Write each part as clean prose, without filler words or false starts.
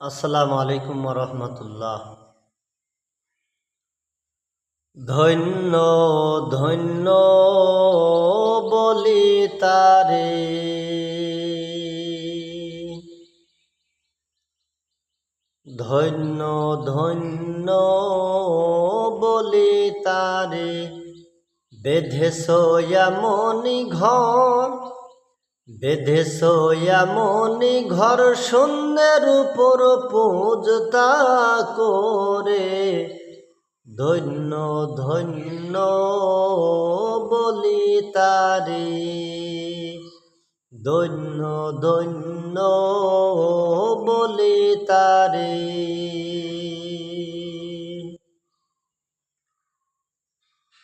আসসালামু আলাইকুম ওয়া রাহমাতুল্লাহ। ধন্য ধন্য বলি তারে, ধন্য ধন্য বলি তারে, বেঁধেছ এমনি ঘর, বেঁধেছ এমনি ঘর শূন্যের উপর পূজতা করে, ধন্য ধন্য বলি তারে, ধন্য ধন্য বলি তারে।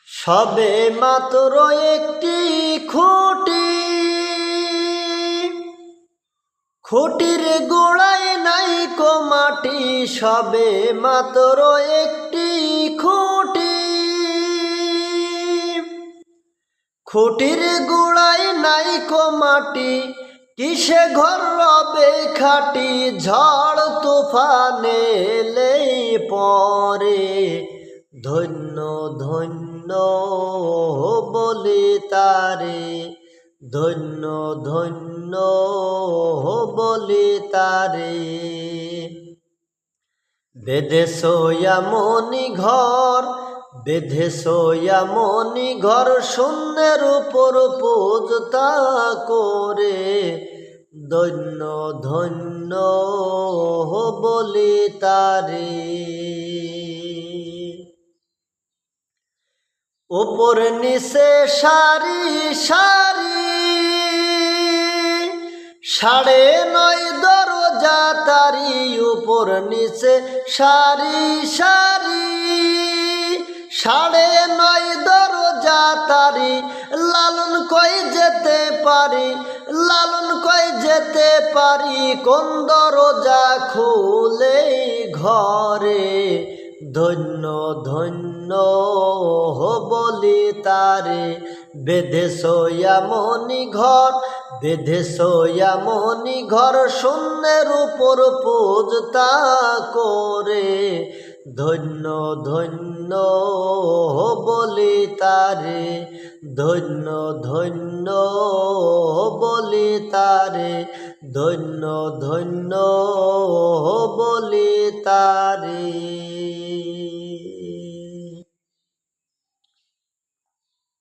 সবে মাত্র একটি খুঁটি, খুঁটির গোড়ায় নাই কো মাটি, সবে মাত্র একটি খুঁটি, খুঁটির গোড়ায় নাই কো মাটি, কিসে ঘর রবে খাটি, ঝড় তুফানে এলে পরে, ধন্য ধন্য বলি তারে, ধন্য ধন্য বলি তারে। বেঁধেছ এমনি ঘর, বেঁধেছ এমনি ঘর শূন্যের উপর পূজতা করে, ধন্য ধন্য বলি তারে। উপর নিচে সারি সারি, 9.5 দরজা তারি, উপর নিচে সারি সারি, 9.5 দরজা তারি, লালন কই যেতে পারি, লালন কই যেতে পারি, কোন দরজা খুলে ঘরে, ধন্য ধন্য বলি তারে। বেঁধেছ এমনি ঘর, বেঁধেছ এমনি ঘর শূন্যের উপর পূজতা করে, ধন্য ধন্য বলি তারে, ধন্য ধন্য বলি তারে, ধন্য ধন্য বলি তারে।